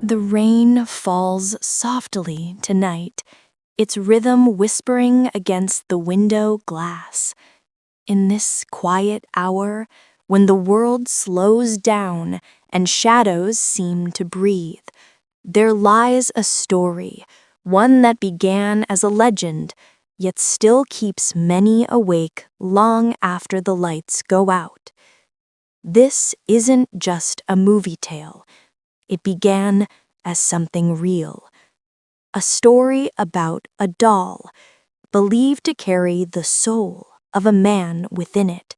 The rain falls softly tonight, its rhythm whispering against the window glass. In this quiet hour, when the world slows down and shadows seem to breathe, there lies a story, one that began as a legend, yet still keeps many awake long after the lights go out. This isn't just a movie tale. It began as something real. A story about a doll, believed to carry the soul of a man within it.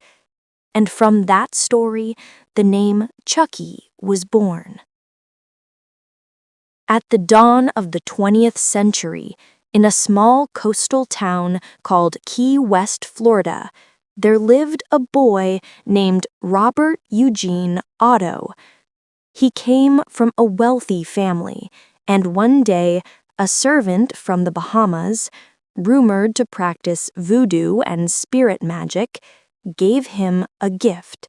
And from that story, the name Chucky was born. At the dawn of the 20th century, in a small coastal town called Key West, Florida, there lived a boy named Robert Eugene Otto. He came from a wealthy family, and one day, a servant from the Bahamas, rumored to practice voodoo and spirit magic, gave him a gift,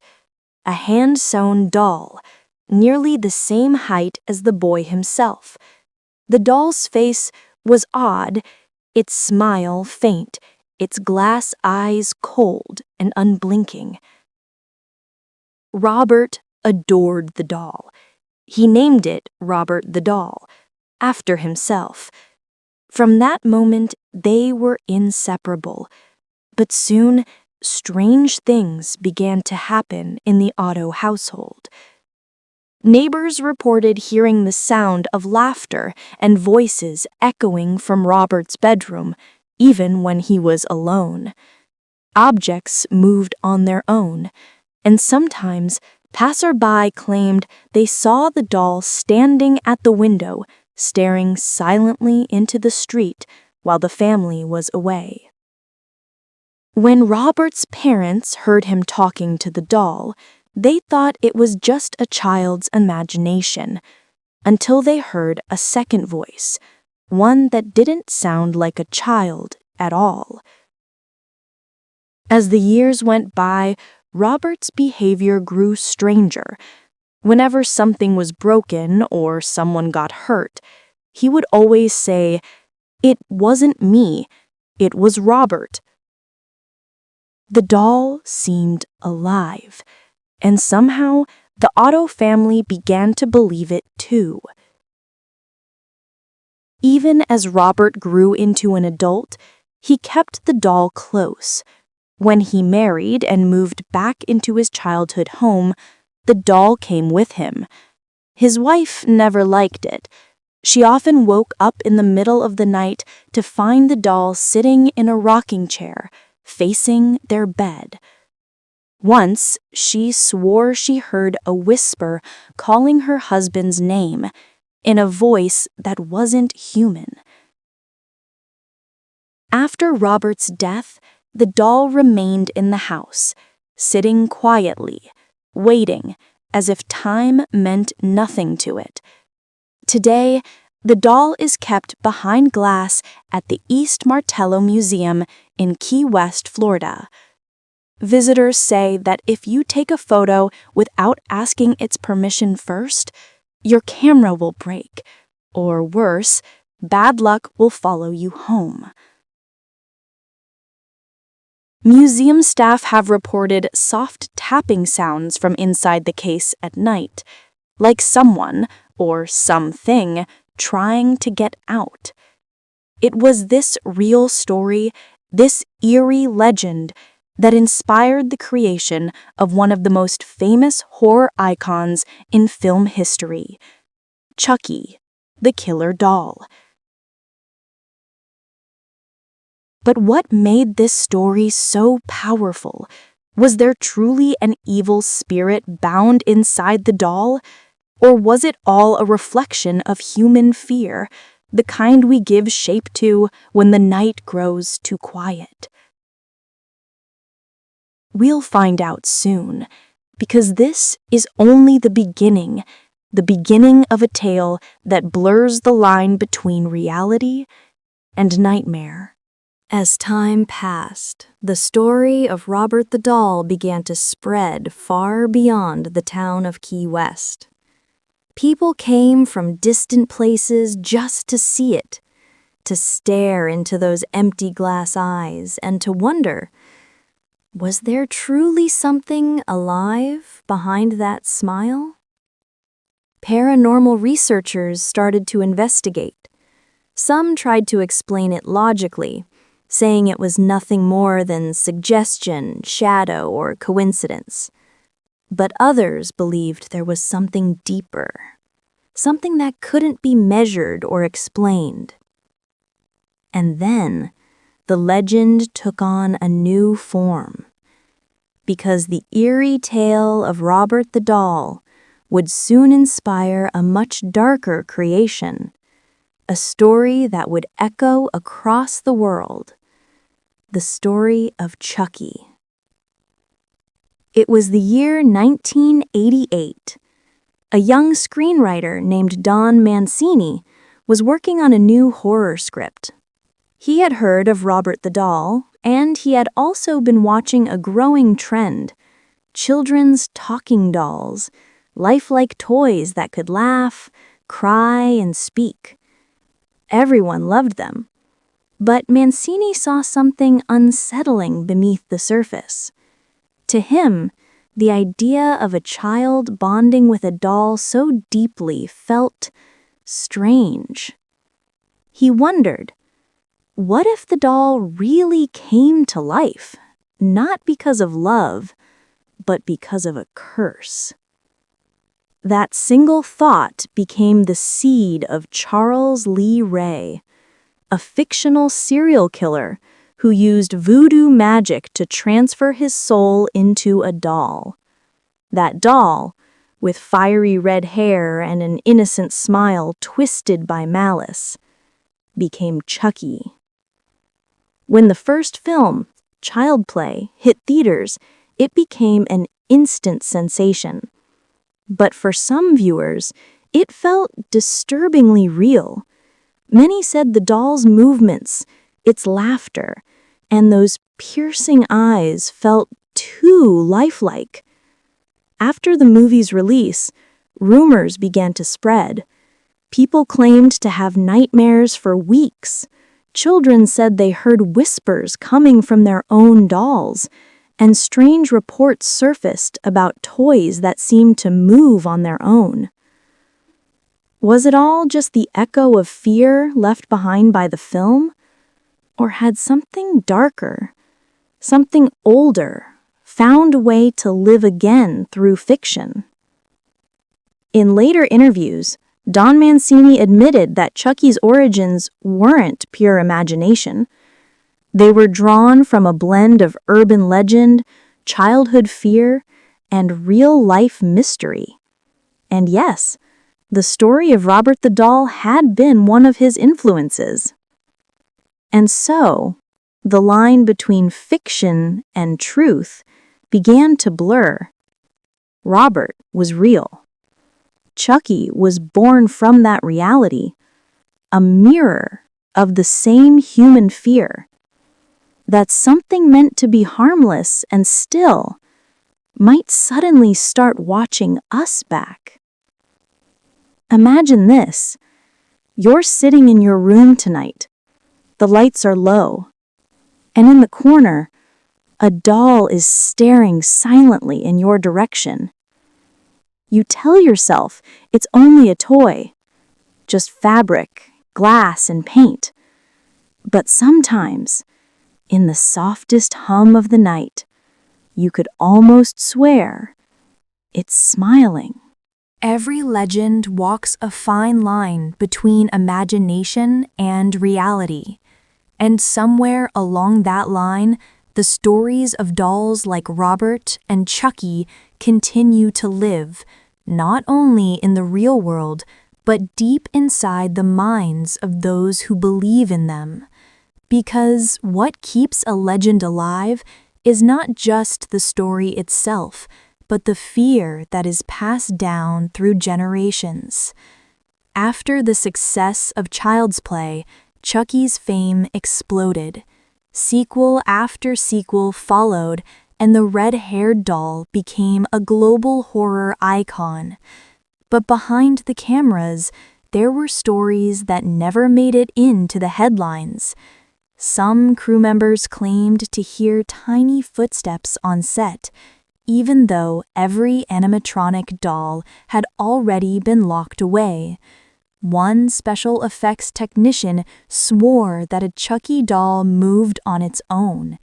a hand-sewn doll, nearly the same height as the boy himself. The doll's face was odd, its smile faint, its glass eyes cold and unblinking. Robert adored the doll. He named it Robert the Doll, after himself. From that moment, they were inseparable. But soon, strange things began to happen in the Otto household. Neighbors reported hearing the sound of laughter and voices echoing from Robert's bedroom, even when he was alone. Objects moved on their own, and sometimes passerby claimed they saw the doll standing at the window, staring silently into the street while the family was away. When Robert's parents heard him talking to the doll, they thought it was just a child's imagination, until they heard a second voice, one that didn't sound like a child at all. As the years went by, Robert's behavior grew stranger. Whenever something was broken or someone got hurt, he would always say, "It wasn't me, it was Robert." The doll seemed alive, and somehow the Otto family began to believe it too. Even as Robert grew into an adult, he kept the doll close. When he married and moved back into his childhood home, the doll came with him. His wife never liked it. She often woke up in the middle of the night to find the doll sitting in a rocking chair, facing their bed. Once, she swore she heard a whisper calling her husband's name, in a voice that wasn't human. After Robert's death, the doll remained in the house, sitting quietly, waiting, as if time meant nothing to it. Today, the doll is kept behind glass at the East Martello Museum in Key West, Florida. Visitors say that if you take a photo without asking its permission first, your camera will break, or worse, bad luck will follow you home. Museum staff have reported soft tapping sounds from inside the case at night, like someone or something trying to get out. It was this real story, this eerie legend, that inspired the creation of one of the most famous horror icons in film history, Chucky, the killer doll. But what made this story so powerful? Was there truly an evil spirit bound inside the doll? Or was it all a reflection of human fear, the kind we give shape to when the night grows too quiet? We'll find out soon, because this is only the beginning of a tale that blurs the line between reality and nightmare. As time passed, the story of Robert the Doll began to spread far beyond the town of Key West. People came from distant places just to see it, to stare into those empty glass eyes and to wonder, was there truly something alive behind that smile? Paranormal researchers started to investigate. Some tried to explain it logically, saying it was nothing more than suggestion, shadow, or coincidence. But others believed there was something deeper, something that couldn't be measured or explained. And then, the legend took on a new form, because the eerie tale of Robert the Doll would soon inspire a much darker creation, a story that would echo across the world, the story of Chucky. It was the year 1988. A young screenwriter named Don Mancini was working on a new horror script. He had heard of Robert the Doll, and he had also been watching a growing trend: children's talking dolls, lifelike toys that could laugh, cry, and speak. Everyone loved them. But Mancini saw something unsettling beneath the surface. To him, the idea of a child bonding with a doll so deeply felt strange. He wondered, what if the doll really came to life, not because of love, but because of a curse? That single thought became the seed of Charles Lee Ray, a fictional serial killer who used voodoo magic to transfer his soul into a doll. That doll, with fiery red hair and an innocent smile twisted by malice, became Chucky. When the first film, Child Play, hit theaters, it became an instant sensation. But for some viewers, it felt disturbingly real. Many said the doll's movements, its laughter, and those piercing eyes felt too lifelike. After the movie's release, rumors began to spread. People claimed to have nightmares for weeks. Children said they heard whispers coming from their own dolls, and strange reports surfaced about toys that seemed to move on their own. Was it all just the echo of fear left behind by the film? Or had something darker, something older, found a way to live again through fiction? In later interviews, Don Mancini admitted that Chucky's origins weren't pure imagination. They were drawn from a blend of urban legend, childhood fear, and real-life mystery. And yes, the story of Robert the Doll had been one of his influences. And so, the line between fiction and truth began to blur. Robert was real. Chucky was born from that reality, a mirror of the same human fear. That something meant to be harmless and still might suddenly start watching us back. Imagine this. You're sitting in your room tonight. The lights are low, and in the corner, a doll is staring silently in your direction. You tell yourself it's only a toy, just fabric, glass, and paint. But sometimes, in the softest hum of the night, you could almost swear it's smiling. Every legend walks a fine line between imagination and reality. And somewhere along that line, the stories of dolls like Robert and Chucky continue to live, not only in the real world, but deep inside the minds of those who believe in them. Because what keeps a legend alive is not just the story itself, but the fear that is passed down through generations. After the success of Child's Play, Chucky's fame exploded. Sequel after sequel followed, and the red-haired doll became a global horror icon. But behind the cameras, there were stories that never made it into the headlines. Some crew members claimed to hear tiny footsteps on set, even though every animatronic doll had already been locked away. One special effects technician swore that a Chucky doll moved on its own,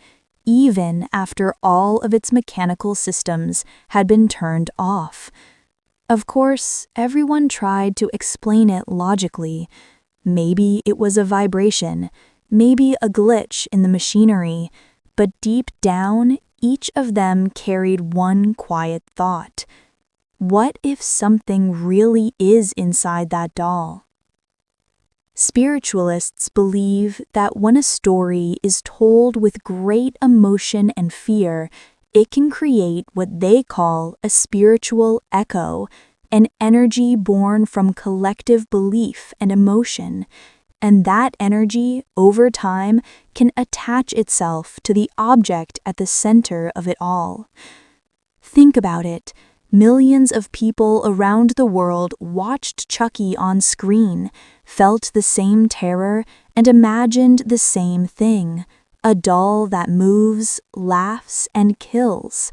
even after all of its mechanical systems had been turned off. Of course, everyone tried to explain it logically. Maybe it was a vibration, maybe a glitch in the machinery, but deep down, each of them carried one quiet thought. What if something really is inside that doll? Spiritualists believe that when a story is told with great emotion and fear, it can create what they call a spiritual echo, an energy born from collective belief and emotion. And that energy, over time, can attach itself to the object at the center of it all. Think about it. Millions of people around the world watched Chucky on screen, felt the same terror, and imagined the same thing: a doll that moves, laughs, and kills.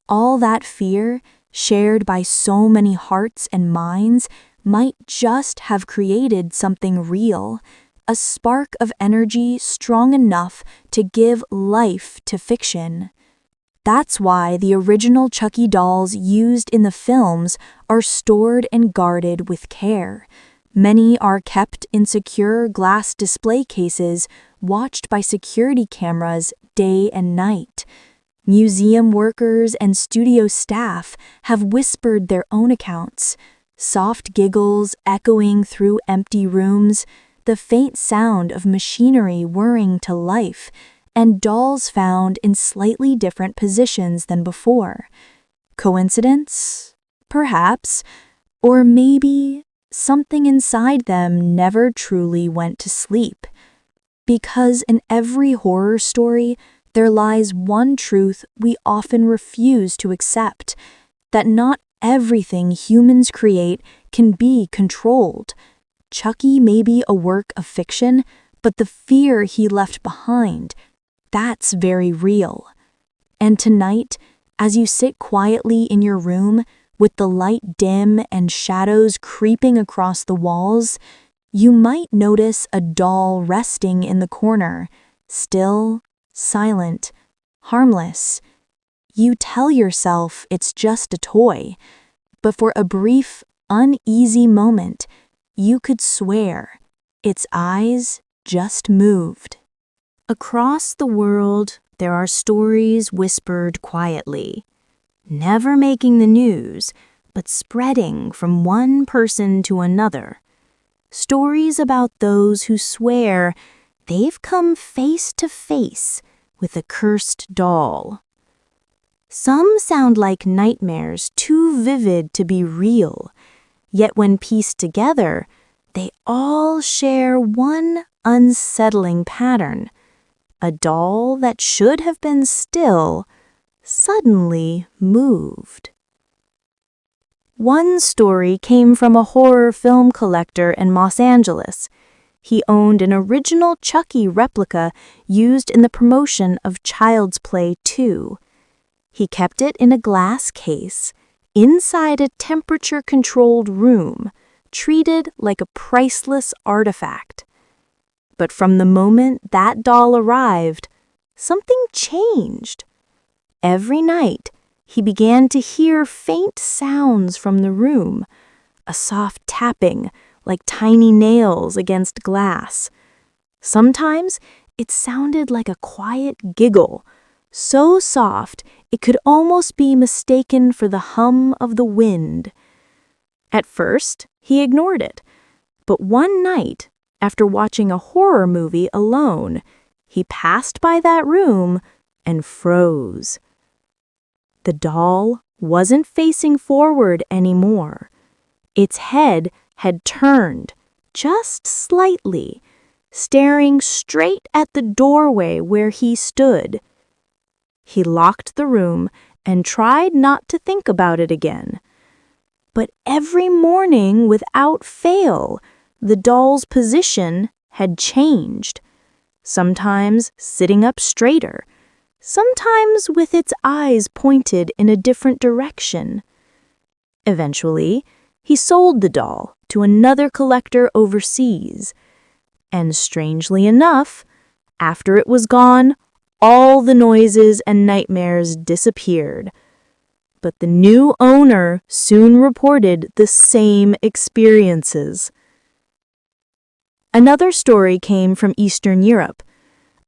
All that fear, shared by so many hearts and minds, might just have created something real, a spark of energy strong enough to give life to fiction. That's why the original Chucky dolls used in the films are stored and guarded with care. Many are kept in secure glass display cases, watched by security cameras day and night. Museum workers and studio staff have whispered their own accounts. Soft giggles echoing through empty rooms, the faint sound of machinery whirring to life, and dolls found in slightly different positions than before. Coincidence? Perhaps. Or maybe something inside them never truly went to sleep. Because in every horror story, there lies one truth we often refuse to accept: that not everything humans create can be controlled. Chucky may be a work of fiction, but the fear he left behind, that's very real. And tonight, as you sit quietly in your room, with the light dim and shadows creeping across the walls, you might notice a doll resting in the corner, still, silent, harmless. You tell yourself it's just a toy, but for a brief, uneasy moment, you could swear its eyes just moved. Across the world, there are stories whispered quietly, never making the news, but spreading from one person to another. Stories about those who swear they've come face to face with a cursed doll. Some sound like nightmares too vivid to be real, yet when pieced together, they all share one unsettling pattern: a doll that should have been still suddenly moved. One story came from a horror film collector in Los Angeles. He owned an original Chucky replica used in the promotion of Child's Play 2. He kept it in a glass case, inside a temperature-controlled room, treated like a priceless artifact. But from the moment that doll arrived, something changed. Every night, he began to hear faint sounds from the room, a soft tapping like tiny nails against glass. Sometimes it sounded like a quiet giggle, so soft it could almost be mistaken for the hum of the wind. At first, he ignored it, but one night, after watching a horror movie alone, he passed by that room and froze. The doll wasn't facing forward anymore. Its head had turned, just slightly, staring straight at the doorway where he stood. He locked the room and tried not to think about it again. But every morning, without fail, the doll's position had changed. Sometimes sitting up straighter, sometimes with its eyes pointed in a different direction. Eventually, he sold the doll to another collector overseas. And strangely enough, after it was gone, all the noises and nightmares disappeared. But the new owner soon reported the same experiences. Another story came from Eastern Europe.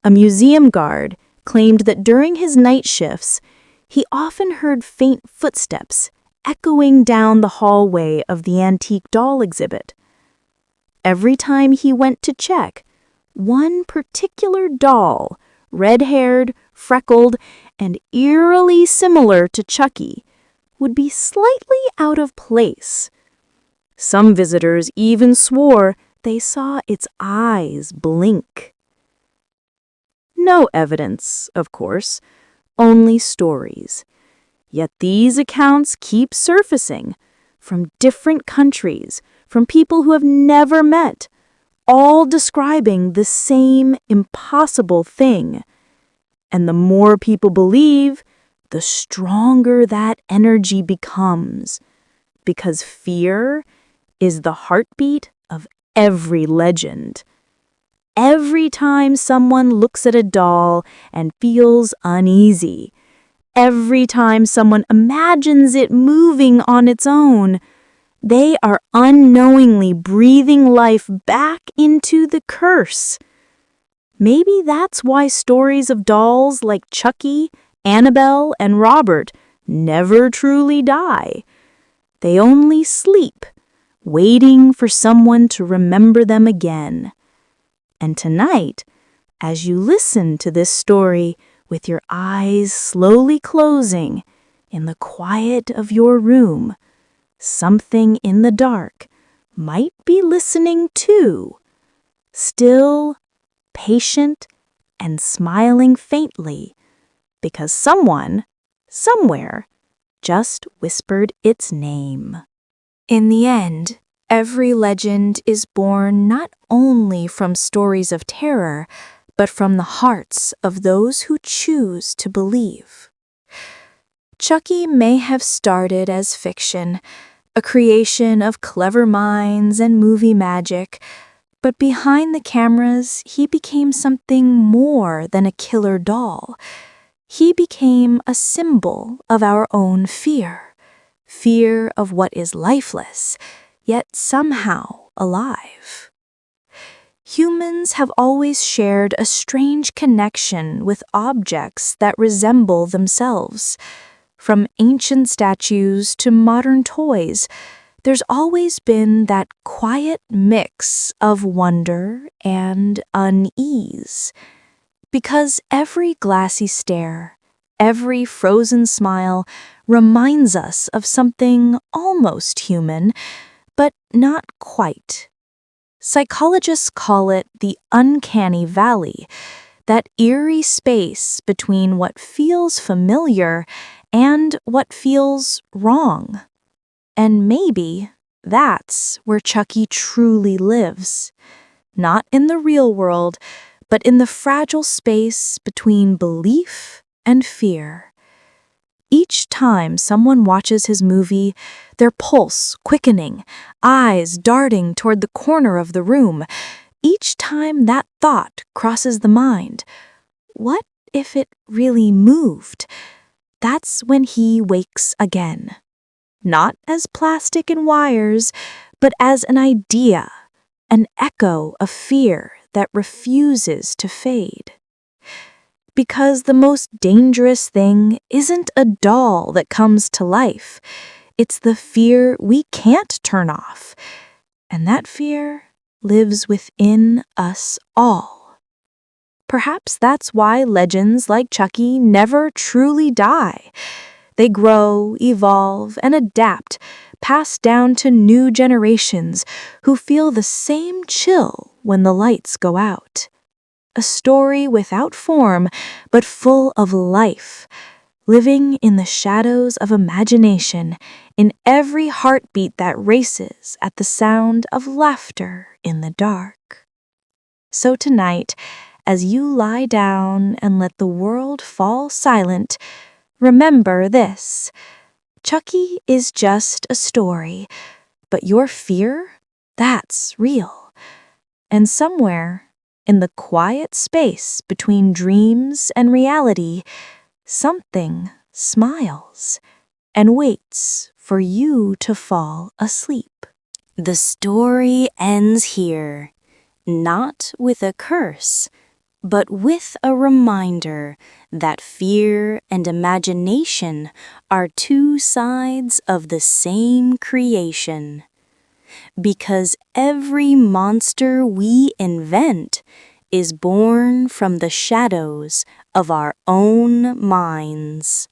A museum guard claimed that during his night shifts, he often heard faint footsteps echoing down the hallway of the antique doll exhibit. Every time he went to check, one particular doll, red-haired, freckled, and eerily similar to Chucky, would be slightly out of place. Some visitors even swore they saw its eyes blink. No evidence, of course, only stories. Yet these accounts keep surfacing from different countries, from people who have never met, all describing the same impossible thing. And the more people believe, the stronger that energy becomes, because fear is the heartbeat of every legend. Every time someone looks at a doll and feels uneasy, every time someone imagines it moving on its own, they are unknowingly breathing life back into the curse. Maybe that's why stories of dolls like Chucky, Annabelle, and Robert never truly die. They only sleep, waiting for someone to remember them again. And tonight, as you listen to this story with your eyes slowly closing in the quiet of your room, something in the dark might be listening too, still, patient, and smiling faintly, because someone, somewhere, just whispered its name. In the end, every legend is born not only from stories of terror, but from the hearts of those who choose to believe. Chucky may have started as fiction, a creation of clever minds and movie magic, but behind the cameras, he became something more than a killer doll. He became a symbol of our own fear, fear of what is lifeless, yet somehow alive. Humans have always shared a strange connection with objects that resemble themselves. From ancient statues to modern toys, there's always been that quiet mix of wonder and unease. Because every glassy stare, every frozen smile reminds us of something almost human, but not quite. Psychologists call it the uncanny valley, that eerie space between what feels familiar and what feels wrong. And maybe that's where Chucky truly lives. Not in the real world, but in the fragile space between belief and fear. Each time someone watches his movie, their pulse quickening, eyes darting toward the corner of the room, each time that thought crosses the mind, what if it really moved? That's when he wakes again. Not as plastic and wires, but as an idea, an echo of fear that refuses to fade. Because the most dangerous thing isn't a doll that comes to life. It's the fear we can't turn off. And that fear lives within us all. Perhaps that's why legends like Chucky never truly die. They grow, evolve, and adapt, passed down to new generations who feel the same chill when the lights go out. A story without form, but full of life, living in the shadows of imagination, in every heartbeat that races at the sound of laughter in the dark. So tonight, as you lie down and let the world fall silent, remember this: Chucky is just a story, but your fear, that's real. And somewhere, in the quiet space between dreams and reality, something smiles and waits for you to fall asleep. The story ends here, not with a curse, but with a reminder that fear and imagination are two sides of the same creation. Because every monster we invent is born from the shadows of our own minds.